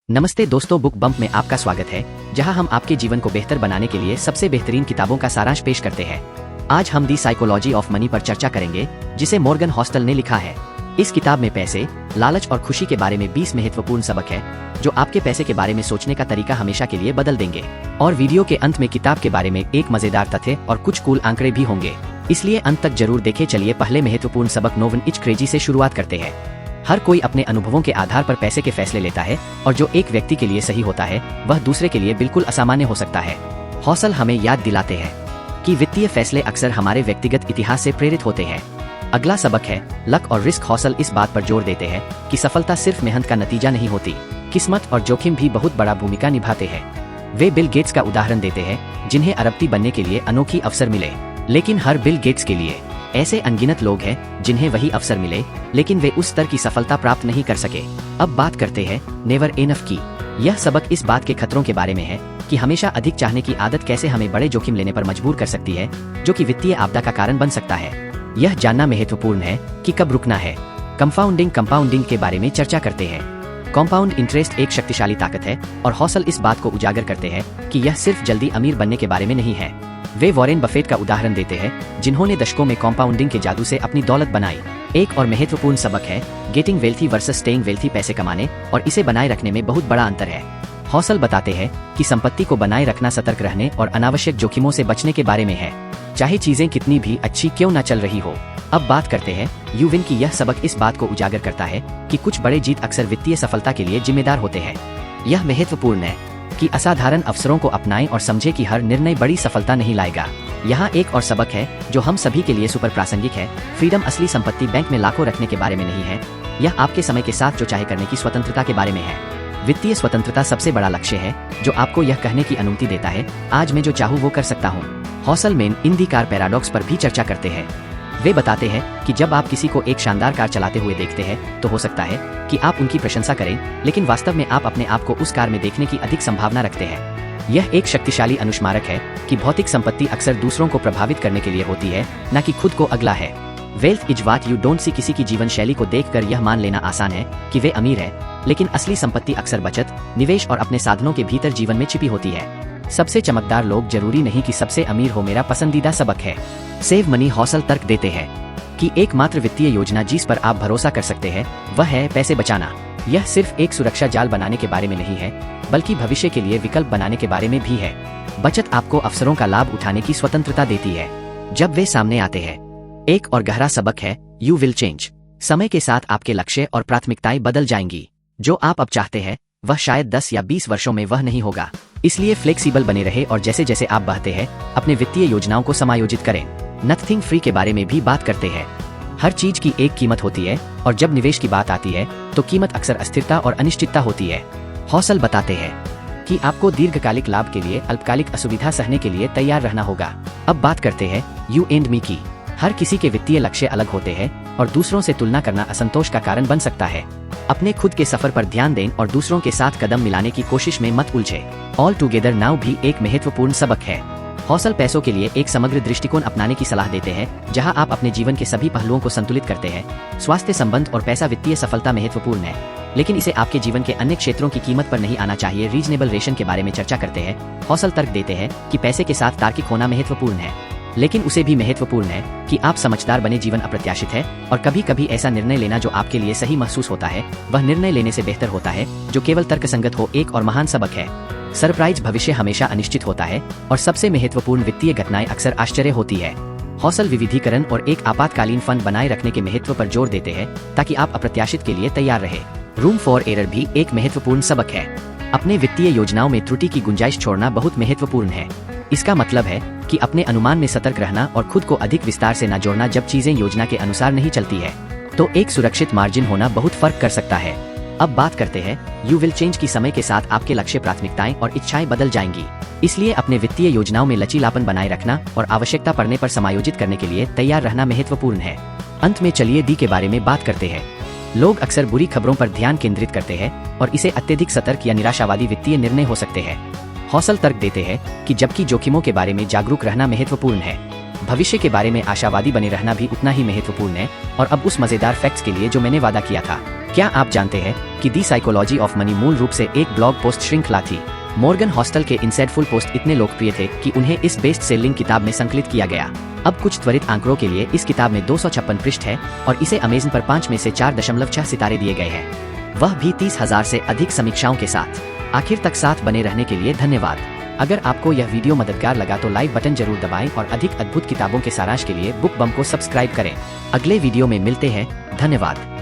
नमस्ते दोस्तों, book bump में आपका स्वागत है, जहां हम आपके जीवन को बेहतर बनाने के लिए सबसे बेहतरीन किताबों का सारांश पेश करते हैं। आज हम दी साइकोलॉजी ऑफ मनी पर चर्चा करेंगे, जिसे मॉर्गन हॉस्टल ने लिखा है। इस किताब में पैसे, लालच और खुशी के बारे में 20 महत्वपूर्ण सबक है, जो आपके पैसे के बारे में सोचने का तरीका हमेशा के लिए बदल देंगे। और वीडियो के अंत में किताब के बारे में एक मजेदार तथ्य और कुछ कूल आंकड़े भी होंगे, इसलिए अंत तक जरूर देखें। चलिए पहले महत्वपूर्ण सबक नो वन इज क्रेजी से शुरुआत करते हैं। हर कोई अपने अनुभवों के आधार पर पैसे के फैसले लेता है, और जो एक व्यक्ति के लिए सही होता है वह दूसरे के लिए बिल्कुल असामान्य हो सकता है। हॉसल हमें याद दिलाते हैं कि वित्तीय फैसले अक्सर हमारे व्यक्तिगत इतिहास से प्रेरित होते हैं। अगला सबक है लक और रिस्क। हॉसल इस बात पर जोर देते हैं कि सफलता सिर्फ मेहनत का नतीजा नहीं होती, किस्मत और जोखिम भी बहुत बड़ा भूमिका निभाते हैं। वे बिल गेट्स का उदाहरण देते हैं, जिन्हें अरबपति बनने के लिए अनोखी अवसर मिले, लेकिन हर बिल गेट्स के लिए ऐसे अनगिनत लोग हैं जिन्हें वही अवसर मिले, लेकिन वे उस स्तर की सफलता प्राप्त नहीं कर सके। अब बात करते हैं नेवर एनफ की। यह सबक इस बात के खतरों के बारे में है कि हमेशा अधिक चाहने की आदत कैसे हमें बड़े जोखिम लेने पर मजबूर कर सकती है, जो कि वित्तीय आपदा का कारण बन सकता है। यह जानना महत्वपूर्ण है कि कब रुकना है। कंपाउंडिंग के बारे में चर्चा करते हैं। कॉम्पाउंड इंटरेस्ट एक शक्तिशाली ताकत है, और हॉसल इस बात को उजागर करते हैं कि यह सिर्फ जल्दी अमीर बनने के बारे में नहीं है। वे वॉरेन बफेट का उदाहरण देते हैं, जिन्होंने दशकों में कॉम्पाउंडिंग के जादू से अपनी दौलत बनाई। एक और महत्वपूर्ण सबक है getting wealthy versus staying wealthy. पैसे कमाने और इसे बनाए रखने में बहुत बड़ा अंतर है। हॉसल बताते हैं कि संपत्ति को बनाए रखना सतर्क रहने और अनावश्यक जोखिमों से बचने के बारे में है, चाहे चीजें कितनी भी अच्छी क्यों न चल रही हो। अब बात करते हैं यू विन की। यह सबक इस बात को उजागर करता है कि कुछ बड़े जीत अक्सर वित्तीय सफलता के लिए जिम्मेदार होते हैं। यह महत्वपूर्ण है कि असाधारण अवसरों को अपनाएं और समझें कि हर निर्णय बड़ी सफलता नहीं लाएगा। यहाँ एक और सबक है जो हम सभी के लिए सुपर प्रासंगिक है। फ्रीडम असली संपत्ति बैंक में लाखों रखने के बारे में नहीं है, यह आपके समय के साथ जो चाहे करने की स्वतंत्रता के बारे में है। वित्तीय स्वतंत्रता सबसे बड़ा लक्ष्य है, जो आपको यह कहने की अनुमति देता है, आज मैं जो चाहूँ वो कर सकता हूँ। हॉसल मेन इन दी कार पैराडॉक्स पर भी चर्चा करते हैं। वे बताते हैं कि जब आप किसी को एक शानदार कार चलाते हुए देखते हैं, तो हो सकता है कि आप उनकी प्रशंसा करें, लेकिन वास्तव में आप अपने आप को उस कार में देखने की अधिक संभावना रखते हैं। यह एक शक्तिशाली अनुस्मारक है कि भौतिक संपत्ति अक्सर दूसरों को प्रभावित करने के लिए होती है, न कि खुद को अगला है। Wealth is what you don't see. किसी की जीवन शैली को देखकर यह मान लेना आसान है कि वे अमीर है, लेकिन असली संपत्ति अक्सर बचत, निवेश और अपने साधनों के भीतर जीवन में छिपी होती है। सबसे चमकदार लोग जरूरी नहीं कि सबसे अमीर हो। मेरा पसंदीदा सबक है सेव मनी। हॉसल तर्क देते हैं कि एकमात्र वित्तीय योजना जिस पर आप भरोसा कर सकते हैं वह है पैसे बचाना। यह सिर्फ एक सुरक्षा जाल बनाने के बारे में नहीं है, बल्कि भविष्य के लिए विकल्प बनाने के बारे में भी है। बचत आपको अवसरों का लाभ उठाने की स्वतंत्रता देती है जब वे सामने आते हैं। एक और गहरा सबक है यू विल चेंज। समय के साथ आपके लक्ष्य और प्राथमिकताएं बदल जाएंगी। जो आप अब चाहते हैं वह शायद 10 या 20 वर्षों में वह नहीं होगा। इसलिए फ्लेक्सिबल बने रहे और जैसे जैसे आप बढ़ते हैं अपने वित्तीय योजनाओं को समायोजित करें। नथिंग फ्री के बारे में भी बात करते हैं। हर चीज की एक कीमत होती है, और जब निवेश की बात आती है तो कीमत अक्सर अस्थिरता और अनिश्चितता होती है। हॉसल बताते हैं कि आपको दीर्घकालिक लाभ के लिए अल्पकालिक असुविधा सहने के लिए तैयार रहना होगा। अब बात करते हैं यू एंड मी की। हर किसी के वित्तीय लक्ष्य अलग होते हैं, और दूसरों से तुलना करना असंतोष का कारण बन सकता है। अपने खुद के सफर पर ध्यान दें और दूसरों के साथ कदम मिलाने की कोशिश में मत उलझे। ऑल टुगेदर नाउ भी एक महत्वपूर्ण सबक है। हॉसल पैसों के लिए एक समग्र दृष्टिकोण अपनाने की सलाह देते हैं, जहां आप अपने जीवन के सभी पहलुओं को संतुलित करते हैं। स्वास्थ्य, संबंध और पैसा। वित्तीय सफलता महत्वपूर्ण है, लेकिन इसे आपके जीवन के अन्य क्षेत्रों की कीमत पर नहीं आना चाहिए। रीजनेबल रेशन के बारे में चर्चा करते हैं। हॉसल तर्क देते हैं कि पैसे के साथ तार्किक होना महत्वपूर्ण है, लेकिन उसे भी महत्वपूर्ण है कि आप समझदार बने। जीवन अप्रत्याशित है, और कभी कभी ऐसा निर्णय लेना जो आपके लिए सही महसूस होता है वह निर्णय लेने से बेहतर होता है जो केवल तर्कसंगत हो। एक और महान सबक है सरप्राइज। भविष्य हमेशा अनिश्चित होता है, और सबसे महत्वपूर्ण वित्तीय घटनाएं अक्सर आश्चर्य होती है। हॉसल विविधीकरण और एक आपातकालीन फंड बनाए रखने के महत्व पर जोर देते हैं, ताकि आप अप्रत्याशित के लिए तैयार रहे। रूम फॉर एरर भी एक महत्वपूर्ण सबक है। अपने वित्तीय योजनाओं में त्रुटि की गुंजाइश छोड़ना बहुत महत्वपूर्ण है। इसका मतलब है कि अपने अनुमान में सतर्क रहना और खुद को अधिक विस्तार से न जोड़ना। जब चीजें योजना के अनुसार नहीं चलती है, तो एक सुरक्षित मार्जिन होना बहुत फर्क कर सकता है। अब बात करते हैं यू विल चेंज की। समय के साथ आपके लक्ष्य, प्राथमिकताएं और इच्छाएं बदल जाएंगी, इसलिए अपने वित्तीय योजनाओं में लचीलापन बनाए रखना और आवश्यकता पड़ने पर समायोजित करने के लिए तैयार रहना महत्वपूर्ण है। अंत में चलिए डी के बारे में बात करते हैं। लोग अक्सर बुरी खबरों पर ध्यान केंद्रित करते हैं, और इसे अत्यधिक सतर्क या निराशावादी वित्तीय निर्णय हो सकते हैं। हॉसल तर्क देते हैं कि जबकि जोखिमों के बारे में जागरूक रहना महत्वपूर्ण है, भविष्य के बारे में आशावादी बने रहना भी उतना ही महत्वपूर्ण है। और अब उस मजेदार फैक्ट्स के लिए जो मैंने वादा किया था। क्या आप जानते हैं कि दी साइकोलॉजी ऑफ मनी मूल रूप से एक ब्लॉग पोस्ट श्रृंखला थी। मॉर्गन हॉस्टल के इनसाइटफुल पोस्ट इतने लोकप्रिय थे कि उन्हें इस बेस्ट सेलिंग किताब में संकलित किया गया। अब कुछ त्वरित आंकड़ों के लिए इस किताब में 256 पृष्ठ है और इसे अमेज़न पर 5 में से 4.6 सितारे दिए गए हैं, वह भी 30,000 से अधिक समीक्षाओं के साथ। आखिर तक साथ बने रहने के लिए धन्यवाद। अगर आपको यह वीडियो मददगार लगा तो लाइक बटन जरूर दबाएं और अधिक अद्भुत किताबों के सारांश के लिए बुक बम को सब्सक्राइब करें। अगले वीडियो में मिलते हैं। धन्यवाद।